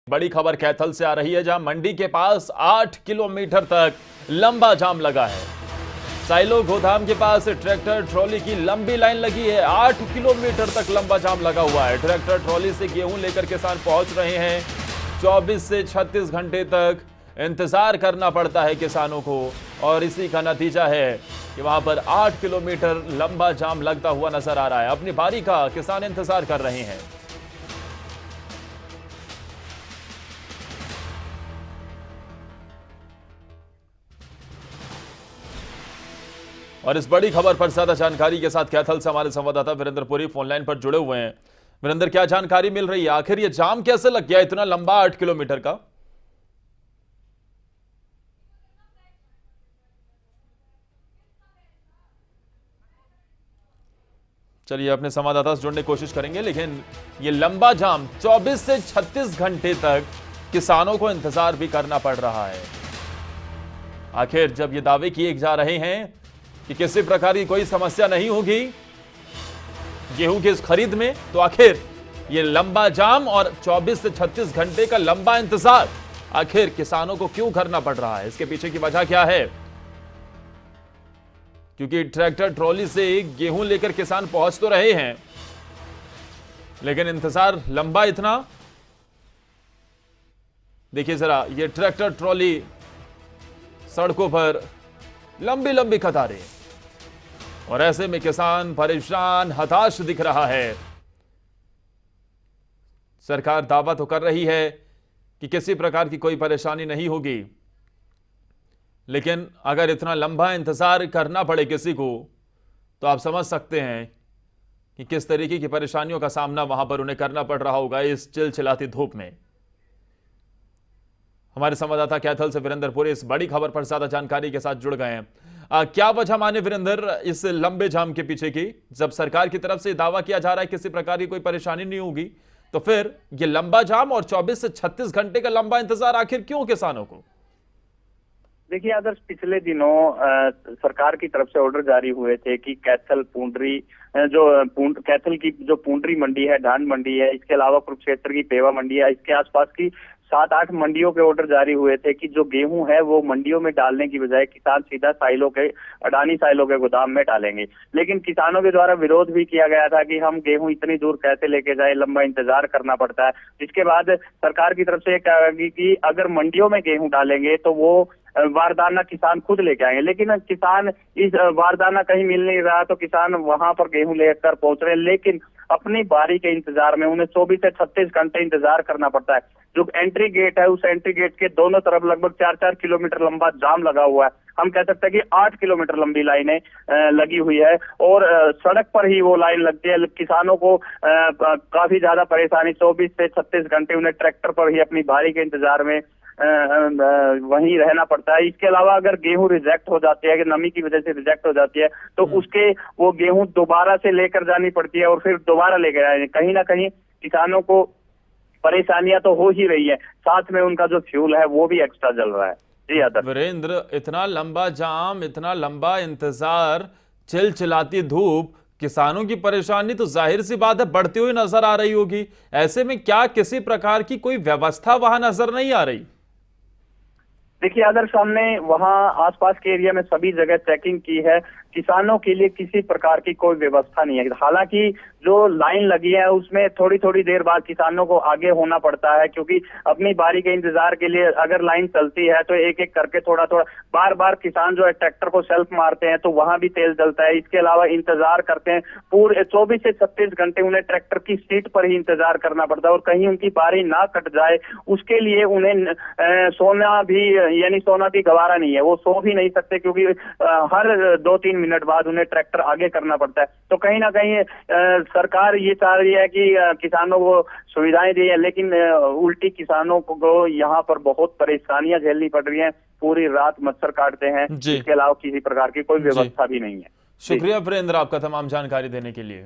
बड़ी खबर कैथल से आ रही है, जहां मंडी के पास 8 किलोमीटर तक लंबा जाम लगा है। साइलो गोदाम के पास ट्रैक्टर ट्रॉली की लंबी लाइन लगी है। 8 किलोमीटर तक लंबा जाम लगा हुआ है। ट्रैक्टर ट्रॉली से गेहूं लेकर किसान पहुंच रहे हैं। 24 से 36 घंटे तक इंतजार करना पड़ता है किसानों को, और इसी का नतीजा है कि वहां पर 8 किलोमीटर लंबा जाम लगता हुआ नजर आ रहा है। अपनी बारी का किसान इंतजार कर रहे हैं। और इस बड़ी खबर पर ज्यादा जानकारी के साथ कैथल से हमारे संवाददाता वीरेंद्र पुरी फोन लाइन पर जुड़े हुए हैं। वीरेंद्र, क्या जानकारी मिल रही है? आखिर ये जाम कैसे लग गया इतना लंबा 8 किलोमीटर का? चलिए अपने संवाददाता से जुड़ने की कोशिश करेंगे, लेकिन ये लंबा जाम 24 से 36 घंटे तक किसानों को इंतजार भी करना पड़ रहा है। आखिर जब ये दावे किए जा रहे हैं कि किसी प्रकार की कोई समस्या नहीं होगी गेहूं की इस खरीद में, तो आखिर ये लंबा जाम और 24 से 36 घंटे का लंबा इंतजार आखिर किसानों को क्यों करना पड़ रहा है? इसके पीछे की वजह क्या है? क्योंकि ट्रैक्टर ट्रॉली से गेहूं लेकर किसान पहुंच तो रहे हैं, लेकिन इंतजार लंबा इतना। देखिए जरा, ये ट्रैक्टर ट्रॉली सड़कों पर लंबी लंबी कतारें, और ऐसे में किसान परेशान हताश दिख रहा है। सरकार दावा तो कर रही है कि किसी प्रकार की कोई परेशानी नहीं होगी, लेकिन अगर इतना लंबा इंतजार करना पड़े किसी को, तो आप समझ सकते हैं कि किस तरीके की परेशानियों का सामना वहां पर उन्हें करना पड़ रहा होगा इस चिलचिलाती धूप में। हमारे संवाददाता कैथल से वीरेंद्र पुरी इस बड़ी खबर पर ज्यादा जानकारी के साथ जुड़ गए हैं। क्या वजह माने वीरेंद्र इस लंबे जाम के पीछे की? जब सरकार की तरफ से दावा किया जा रहा है किसी प्रकार की कोई परेशानी नहीं होगी, तो फिर ये लंबा जाम और 24 से 36 घंटे का लंबा इंतजार आखिर क्यों किसानों को? देखिए आदर्श, पिछले दिनों सरकार की तरफ से ऑर्डर जारी हुए थे कि कैथल पुंडरी कैथल की जो पुंडरी मंडी है, धान मंडी है, इसके अलावा कुरुक्षेत्र की पेवा मंडी है, इसके आसपास की 7-8 मंडियों के ऑर्डर जारी हुए थे कि जो गेहूं है वो मंडियों में डालने की बजाय किसान सीधा अडानी साइलो के गोदाम में डालेंगे। लेकिन किसानों के द्वारा विरोध भी किया गया था कि हम गेहूं इतनी दूर कैसे लेके जाए, लंबा इंतजार करना पड़ता है। इसके बाद सरकार की तरफ से कहा गया कि अगर मंडियों में गेहूं डालेंगे तो वो वारदाना किसान खुद लेके आएंगे, लेकिन किसान इस वारदाना कहीं मिल नहीं रहा, तो किसान वहां पर गेहूं लेकर पहुंच रहे हैं, लेकिन अपनी बारी के इंतजार में उन्हें 24 से 36 घंटे इंतजार करना पड़ता है। जो एंट्री गेट है, उस एंट्री गेट के दोनों तरफ लगभग 4-4 किलोमीटर लंबा जाम लगा हुआ है। हम कह सकते हैं कि 8 किलोमीटर लंबी लाइनें लगी हुई है, और सड़क पर ही वो लाइन लगती है। किसानों को काफी ज्यादा परेशानी, 24 से 36 घंटे उन्हें ट्रैक्टर पर ही अपनी बारी के इंतजार में वहीं रहना पड़ता है। इसके अलावा अगर गेहूं रिजेक्ट हो जाती है, अगर नमी की वजह से रिजेक्ट हो जाती है, तो उसके वो गेहूं दोबारा से लेकर जानी पड़ती है और फिर दोबारा लेकर आए। कहीं ना कहीं किसानों को परेशानियां तो हो ही रही है, साथ में उनका जो फ्यूल है वो भी एक्स्ट्रा जल रहा है। जी आदर्श। वीरेंद्र, इतना लंबा जाम, इतना लंबा इंतजार, चिलचिलाती धूप, किसानों की परेशानी तो जाहिर सी बात है बढ़ती हुई नजर आ रही होगी। ऐसे में क्या किसी प्रकार की कोई व्यवस्था वहां नजर नहीं आ रही? देखिए आदर्श, हमने वहां आसपास के एरिया में सभी जगह चेकिंग की है, किसानों के लिए किसी प्रकार की कोई व्यवस्था नहीं है। हालांकि जो लाइन लगी है उसमें थोड़ी थोड़ी देर बाद किसानों को आगे होना पड़ता है, क्योंकि अपनी बारी के इंतजार के लिए अगर लाइन चलती है तो एक एक करके थोड़ा थोड़ा बार बार किसान जो है ट्रैक्टर को सेल्फ मारते हैं, तो वहां भी तेल जलता है। इसके अलावा इंतजार करते हैं पूरे 24 से 36 घंटे, उन्हें ट्रैक्टर की सीट पर ही इंतजार करना पड़ता है, और कहीं उनकी बारी ना कट जाए उसके लिए उन्हें सोना भी, यानी सोना भी गवारा नहीं है, वो सो भी नहीं सकते, क्योंकि हर 2-3 मिनट बाद उन्हें ट्रैक्टर आगे करना पड़ता है। तो कहीं ना कहीं सरकार ये चाह रही है कि किसानों को सुविधाएं दी है, लेकिन उल्टी किसानों को यहाँ पर बहुत परेशानियां झेलनी पड़ रही हैं। पूरी रात मच्छर काटते हैं, इसके अलावा किसी प्रकार की कोई व्यवस्था भी नहीं है। शुक्रिया वीरेंद्र आपका तमाम जानकारी देने के लिए।